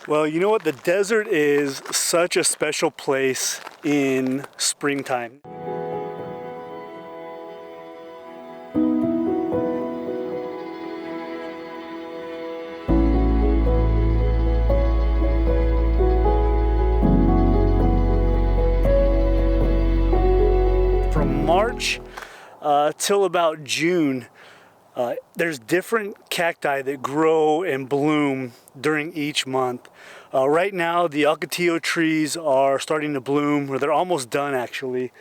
Well, you know what? The desert is such a special place in springtime. From March till about June, there's different cacti that grow and bloom during each month. Right now, the alcatillo trees are starting to bloom, or they're almost done actually.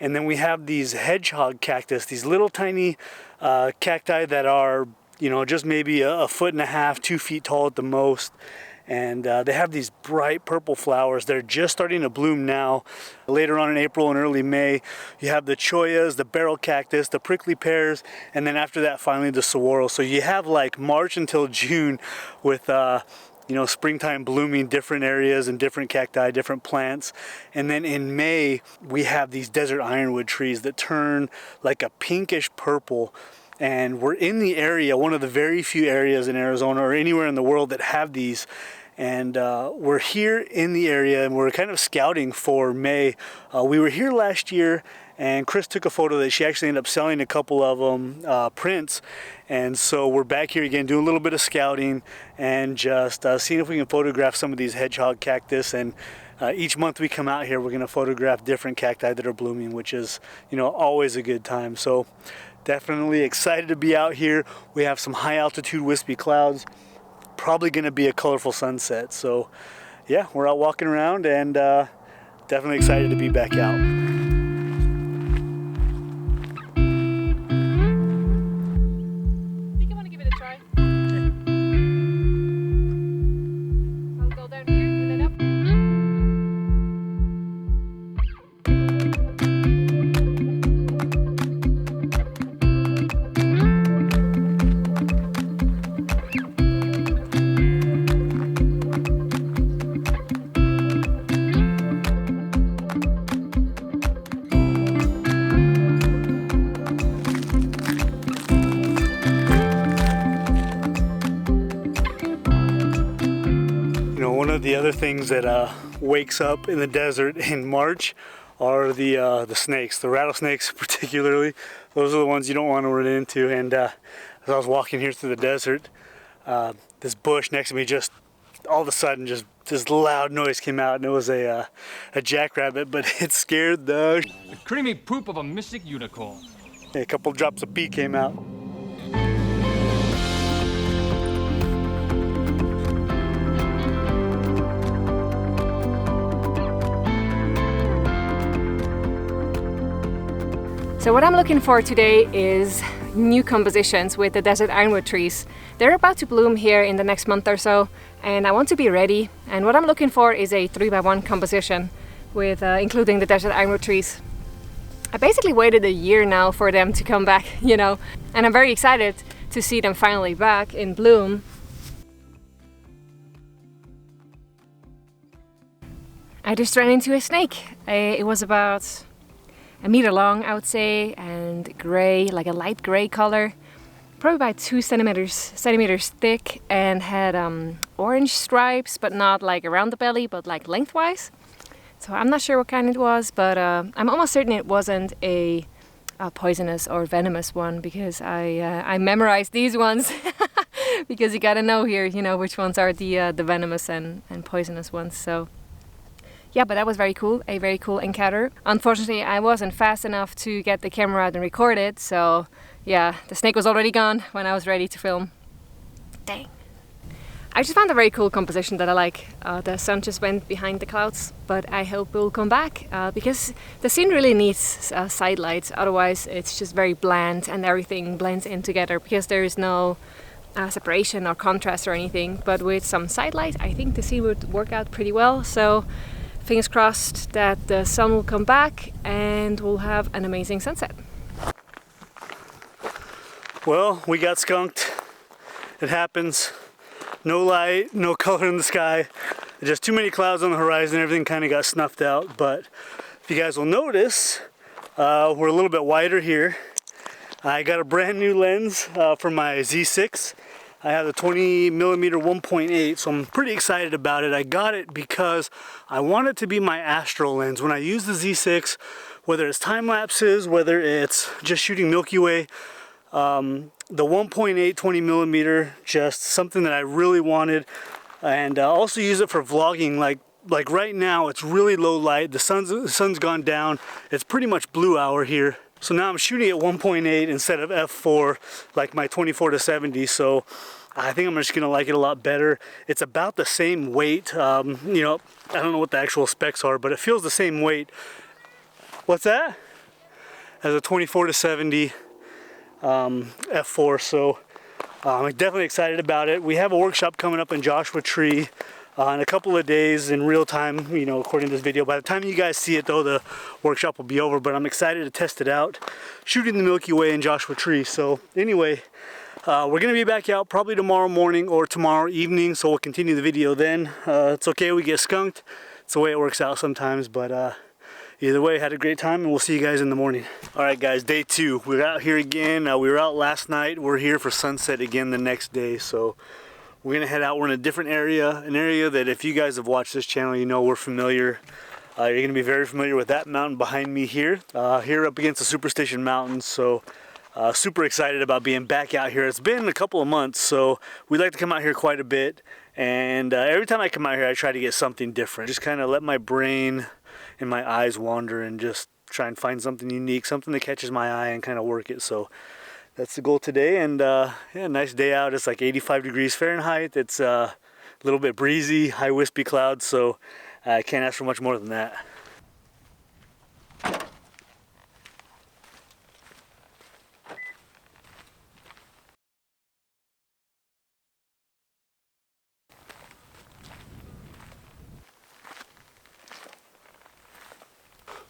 And then we have these hedgehog cactus, these little tiny cacti that are, you know, just maybe a foot and a half, 2 feet tall at the most. And they have these bright purple flowers. They're just starting to bloom now. Later on in April and early May, you have the choyas, the barrel cactus, the prickly pears, and then after that, finally the saguaro. So you have like March until June with you know, springtime blooming different areas and different cacti, different plants. And then in May, we have these desert ironwood trees that turn like a pinkish purple. And we're in the area, one of the very few areas in Arizona or anywhere in the world that have these. And we're here in the area and we're kind of scouting for May. We were here last year and Chris took a photo that she actually ended up selling a couple of them, prints. And so we're back here again doing a little bit of scouting and just seeing if we can photograph some of these hedgehog cactus. And each month we come out here, we're gonna photograph different cacti that are blooming, which is, you know, always a good time. So definitely excited to be out here. We have some high altitude wispy clouds, probably gonna be a colorful sunset. So yeah, we're out walking around and definitely excited to be back out. One of the other things that wakes up in the desert in March are the snakes, the rattlesnakes particularly. Those are the ones you don't want to run into. And as I was walking here through the desert, this bush next to me just all of a sudden just this loud noise came out, and it was a jackrabbit, but it scared the creamy poop of a mystic unicorn. A couple drops of pee came out. So what I'm looking for today is new compositions with the desert ironwood trees. They're about to bloom here in the next month or so, and I want to be ready. And what I'm looking for is a 3x1 composition with including the desert ironwood trees. I basically waited a year now for them to come back, you know, and I'm very excited to see them finally back in bloom. I just ran into a snake. It was about a meter long, I would say, and gray, like a light gray color, probably about 2 centimeters thick, and had orange stripes, but not like around the belly, but like lengthwise. So I'm not sure what kind it was, but I'm almost certain it wasn't a poisonous or venomous one, because I memorized these ones because you gotta know here, you know, which ones are the venomous and poisonous ones. So yeah, but that was very cool, a very cool encounter. Unfortunately, I wasn't fast enough to get the camera out and record it, so yeah, the snake was already gone when I was ready to film. Dang. I just found a very cool composition that I like. The sun just went behind the clouds, but I hope it will come back because the scene really needs side lights, otherwise it's just very bland and everything blends in together because there is no separation or contrast or anything. But with some side light, I think the scene would work out pretty well. So fingers crossed that the sun will come back and we'll have an amazing sunset. Well, we got skunked. It happens. No light, no color in the sky. Just too many clouds on the horizon. Everything kind of got snuffed out. But if you guys will notice, we're a little bit wider here. I got a brand new lens for my Z6. I have the 20 millimeter 1.8, so I'm pretty excited about it. I got it because I want it to be my astro lens. When I use the Z6, whether it's time lapses, whether it's just shooting Milky Way, the 1.8 20 millimeter, just something that I really wanted. And also use it for vlogging. Like right now, it's really low light. The sun's gone down. It's pretty much blue hour here. So now I'm shooting at 1.8 instead of f4, like my 24-70. So I think I'm just gonna like it a lot better. It's about the same weight. You know, I don't know what the actual specs are, but it feels the same weight. What's that? As a 24-70 f4. So I'm definitely excited about it. We have a workshop coming up in Joshua Tree in a couple of days in real time, you know, according to this video. By the time you guys see it though, the workshop will be over, but I'm excited to test it out, shooting the Milky Way in Joshua Tree. So anyway, we're gonna be back out probably tomorrow morning or tomorrow evening, so we'll continue the video then. It's okay, we get skunked. It's the way it works out sometimes, but either way, had a great time, and we'll see you guys in the morning. All right, guys, day 2. We're out here again. We were out last night. We're here for sunset again the next day, so we're gonna head out. We're in a different area, an area that if you guys have watched this channel, you know we're familiar. You're gonna be very familiar with that mountain behind me here. Here up against the Superstition Mountains, so super excited about being back out here. It's been a couple of months, so we like to come out here quite a bit, and every time I come out here, I try to get something different. Just kind of let my brain and my eyes wander and just try and find something unique, something that catches my eye and kind of work it. So that's the goal today, and yeah, nice day out. It's like 85 degrees Fahrenheit. It's a little bit breezy, high wispy clouds, so I can't ask for much more than that.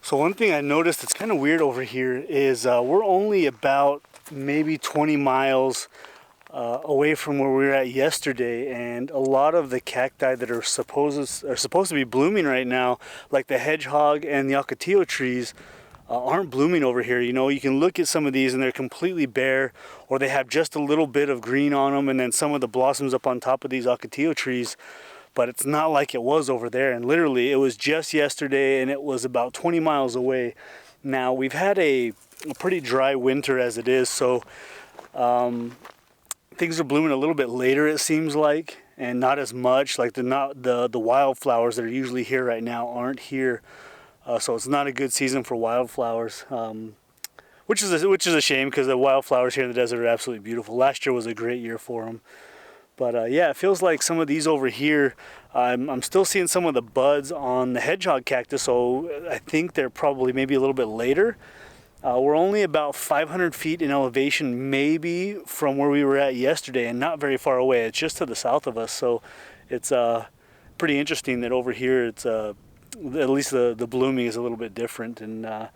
So one thing I noticed that's kind of weird over here is we're only about maybe 20 miles away from where we were at yesterday, and a lot of the cacti that are supposed to be blooming right now, like the hedgehog and the ocotillo trees, aren't blooming over here. You know, you can look at some of these and they're completely bare, or they have just a little bit of green on them, and then some of the blossoms up on top of these ocotillo trees. But it's not like it was over there, and literally it was just yesterday and it was about 20 miles away. Now we've had a pretty dry winter as it is, so things are blooming a little bit later, it seems like, and not as much. Like the wildflowers that are usually here right now aren't here, so it's not a good season for wildflowers, which is a shame, because the wildflowers here in the desert are absolutely beautiful. Last year was a great year for them. But yeah, it feels like some of these over here, I'm still seeing some of the buds on the hedgehog cactus, so I think they're probably maybe a little bit later. We're only about 500 feet in elevation maybe from where we were at yesterday, and not very far away. It's just to the south of us, so it's pretty interesting that over here it's at least the blooming is a little bit different, and a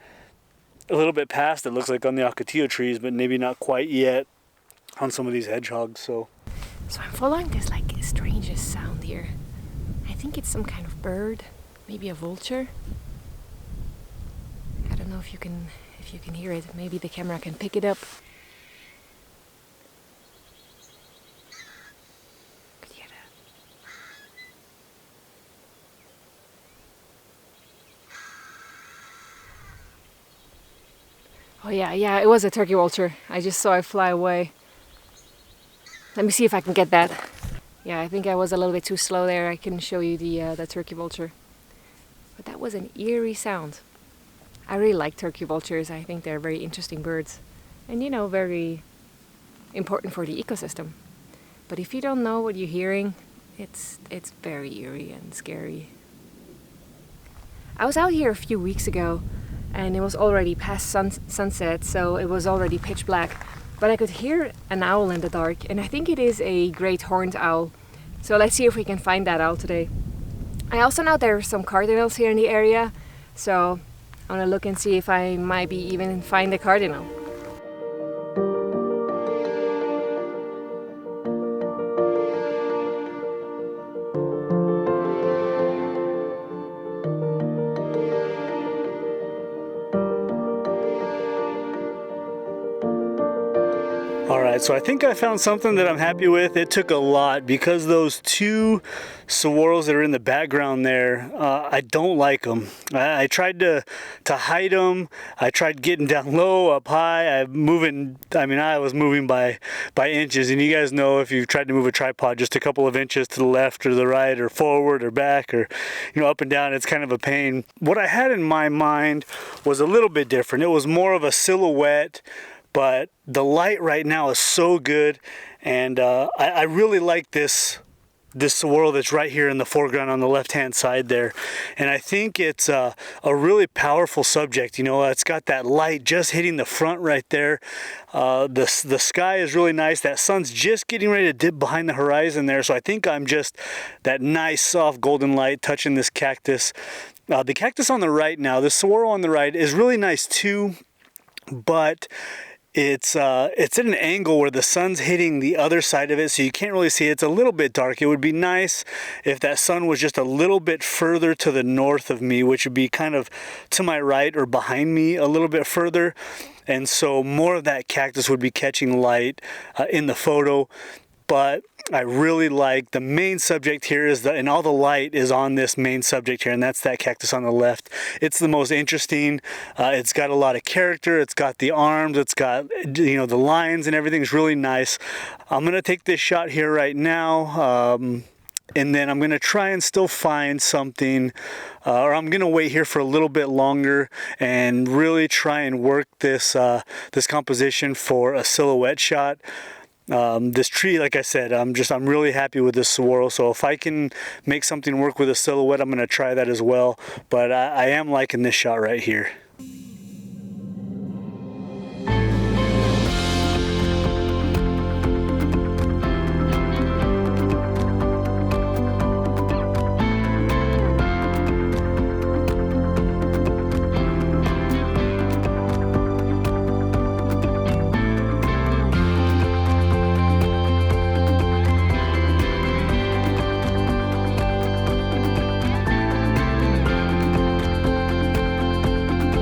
little bit past it looks like on the ocotillo trees, but maybe not quite yet on some of these hedgehogs. So I'm following this like strangest sound here. I think it's some kind of bird, maybe a vulture. I don't know if you can hear it. Maybe the camera can pick it up. Could you hear that? Oh yeah, it was a turkey vulture. I just saw it fly away. Let me see if I can get that. Yeah, I think I was a little bit too slow there. I couldn't show you the turkey vulture. But that was an eerie sound. I really like turkey vultures. I think they're very interesting birds. And you know, very important for the ecosystem. But if you don't know what you're hearing, it's very eerie and scary. I was out here a few weeks ago and it was already past sunset, so it was already pitch black. But I could hear an owl in the dark, and I think it is a great horned owl. So let's see if we can find that owl today. I also know there are some cardinals here in the area, so I'm gonna look and see if I might be even find a cardinal. side. So I think I found something that I'm happy with. It took a lot because those two saguaros that are in the background there, I don't like them. I tried to hide them. I tried getting down low, up high. I was moving by inches, and you guys know if you've tried to move a tripod just a couple of inches to the left or the right or forward or back or up and down, it's kind of a pain. What I had in my mind was a little bit different. It was more of a silhouette, but the light right now is so good, and I really like this saguaro that's right here in the foreground on the left hand side there. And I think it's a really powerful subject. It's got that light just hitting the front right there. The sky is really nice. That sun's just getting ready to dip behind the horizon there, so I think I'm just that nice soft golden light touching this cactus. The cactus on the right now, the saguaro on the right, is really nice too, but it's at an angle where the sun's hitting the other side of it, so you can't really see it. It's a little bit dark. It would be nice if that sun was just a little bit further to the north of me, which would be kind of to my right or behind me a little bit further, and so more of that cactus would be catching light in the photo. But I really like the main subject here and all the light is on this main subject here, and that's that cactus on the left. It's the most interesting. It's got a lot of character. It's got the arms. It's got the lines and everything's really nice. I'm gonna take this shot here right now. And then I'm gonna try and still find something, or I'm gonna wait here for a little bit longer and really try and work this composition for a silhouette shot. This tree, like I said, I'm really happy with this saguaro, so if I can make something work with a silhouette, I'm going to try that as well, but I am liking this shot right here.